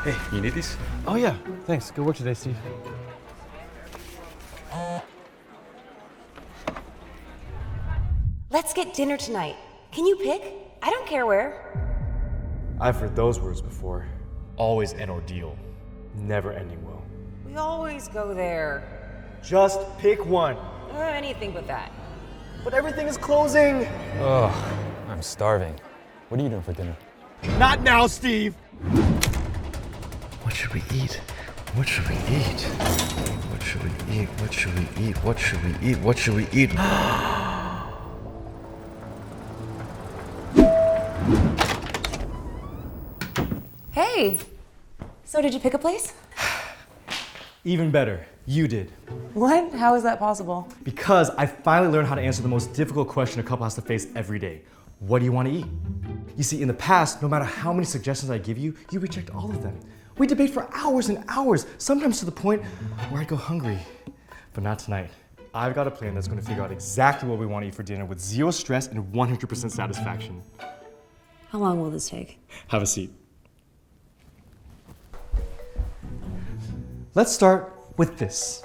Hey, you need these? Oh yeah, thanks. Good work today, Steve. Let's get dinner tonight. Can you pick? I don't care where. I've heard those words before. Always an ordeal. Never ending well. We always go there. Just pick one. Anything but that. But everything is closing. Ugh, I'm starving. What are you doing for dinner? Not now, Steve. What should we eat? What should we eat? What should we eat? What should we eat? What should we eat? What should we eat? Hey! So did you pick a place? Even better, you did. What? How is that possible? Because I finally learned how to answer the most difficult question a couple has to face every day. What do you want to eat? You see, in the past, no matter how many suggestions I give you, you reject all of them. We debate for hours and hours, sometimes to the point where I go hungry. But not tonight. I've got a plan that's going to figure out exactly what we want to eat for dinner with zero stress and 100% satisfaction. How long will this take? Have a seat. Let's start with this.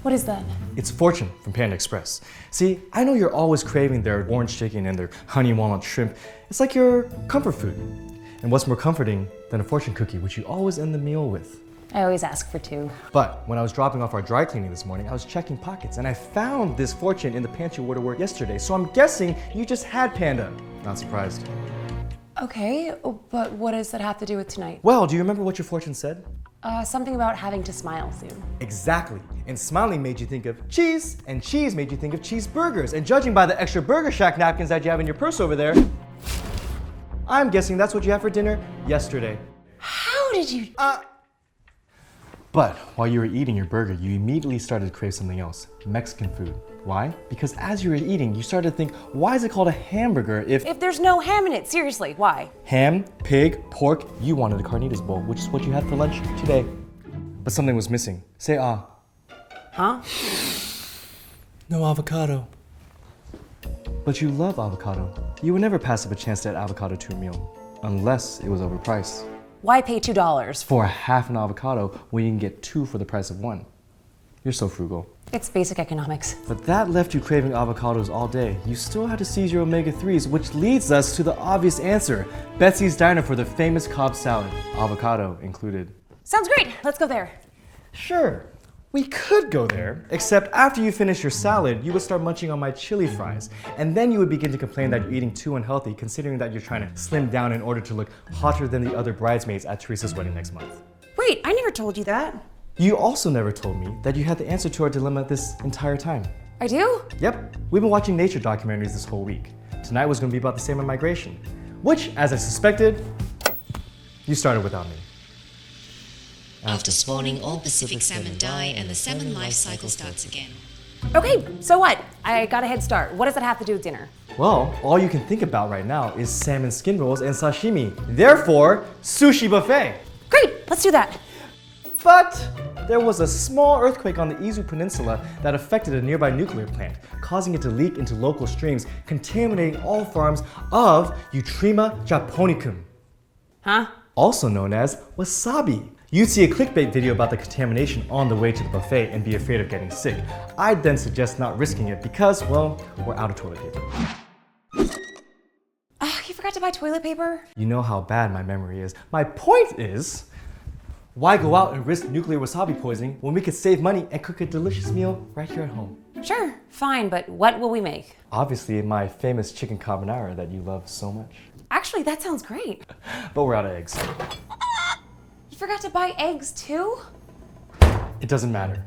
What is that? It's Fortune from Panda Express. See, I know you're always craving their orange chicken and their honey walnut shrimp. It's like your comfort food. And what's more comforting than a fortune cookie, which you always end the meal with? I always ask for 2. But when I was dropping off our dry cleaning this morning, I was checking pockets and I found this Fortune in the pantry where to work yesterday. So I'm guessing you just had Panda. Not surprised. Okay, but what does that have to do with tonight? Well, do you remember what your Fortune said? Something about having to smile soon. Exactly. And smiling made you think of cheese, and cheese made you think of cheeseburgers. And judging by the extra Burger Shack napkins that you have in your purse over there, I'm guessing that's what you had for dinner yesterday. How did you... But while you were eating your burger, you immediately started to crave something else, Mexican food. Why? Because as you were eating, you started to think, why is it called a hamburger if there's no ham in it? Seriously, why? ham, pig, pork, you wanted a carnitas bowl, which is what you had for lunch today. But something was missing. Say ah. Huh? No avocado. But you love avocado. You would never pass up a chance to add avocado to a meal, unless it was overpriced. Why pay $2? For half an avocado when you can get 2 for the price of 1. You're so frugal. It's basic economics. But that left you craving avocados all day. You still had to seize your omega-3s, which leads us to the obvious answer. Betsy's Diner for the famous Cobb salad, avocado included. Sounds great. Let's go there. Sure, we could go there, except after you finish your salad, you would start munching on my chili fries. And then you would begin to complain that you're eating too unhealthy, considering that you're trying to slim down in order to look hotter than the other bridesmaids at Teresa's wedding next month. Wait, I never told you that. You also never told me that you had the answer to our dilemma this entire time. I do? Yep, we've been watching nature documentaries this whole week. Tonight was going to be about the salmon migration, which, as I suspected, you started without me. After spawning, all Pacific salmon die and the salmon life cycle starts again. Okay, so what? I got a head start. What does that have to do with dinner? Well, all you can think about right now is salmon skin rolls and sashimi. Therefore, sushi buffet. Great, let's do that. But there was a small earthquake on the Izu Peninsula that affected a nearby nuclear plant, causing it to leak into local streams, contaminating all farms of Eutrema japonicum, Huh? also known as wasabi. You'd see a clickbait video about the contamination on the way to the buffet and be afraid of getting sick. I'd then suggest not risking it because, well, we're out of toilet paper. You forgot to buy toilet paper? You know how bad my memory is. My point is, why go out and risk nuclear wasabi poisoning when we could save money and cook a delicious meal right here at home? Sure, fine, but what will we make? Obviously, my famous chicken carbonara that you love so much. Actually, that sounds great. But we're out of eggs. You forgot to buy eggs too? It doesn't matter.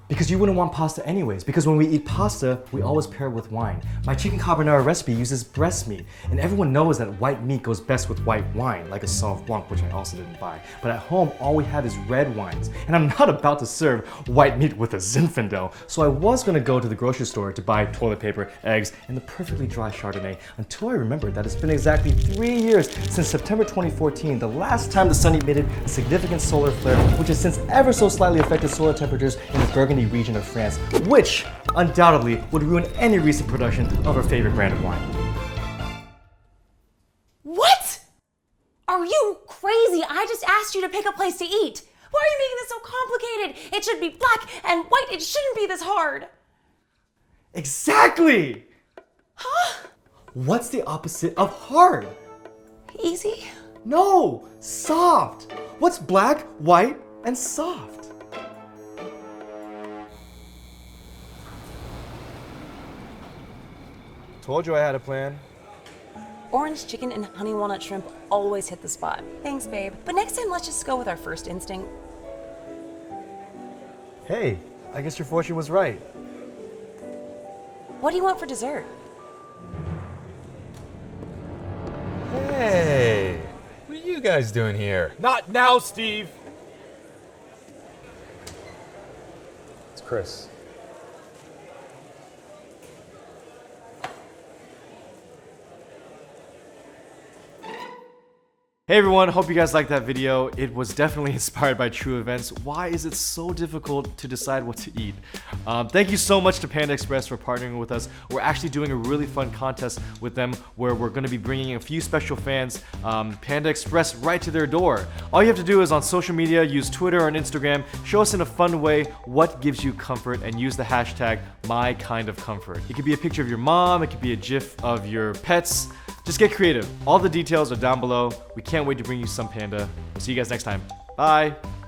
Because you wouldn't want pasta anyways, because when we eat pasta, we always pair it with wine. My chicken carbonara recipe uses breast meat, and everyone knows that white meat goes best with white wine, like a Sauv Blanc, which I also didn't buy. But at home, all we have is red wines, and I'm not about to serve white meat with a Zinfandel. So I was gonna go to the grocery store to buy toilet paper, eggs, and the perfectly dry Chardonnay, until I remembered that it's been exactly 3 years since September 2014, the last time the sun emitted a significant solar flare, which has since ever so slightly affected solar temperatures in the Burgundy region of France, which undoubtedly would ruin any recent production of our favorite brand of wine. What? Are you crazy? I just asked you to pick a place to eat. Why are you making this so complicated? It should be black and white. It shouldn't be this hard. Exactly! Huh? What's the opposite of hard? Easy? No, soft. What's black, white, and soft? Told you I had a plan. Orange chicken and honey walnut shrimp always hit the spot. Thanks, babe. But next time, let's just go with our first instinct. Hey, I guess your fortune was right. What do you want for dessert? Hey, what are you guys doing here? Not now, Steve! It's Chris. Hey everyone, hope you guys liked that video. It was definitely inspired by true events. Why is it so difficult to decide what to eat? Thank you so much to Panda Express for partnering with us. We're actually doing a really fun contest with them where we're going to be bringing a few special fans Panda Express right to their door. All you have to do is on social media, use Twitter or Instagram, show us in a fun way what gives you comfort and use the hashtag #MyKindOfComfort. It could be a picture of your mom, it could be a gif of your pets. Just get creative. All the details are down below. We can't wait to bring you some panda. We'll see you guys next time. Bye.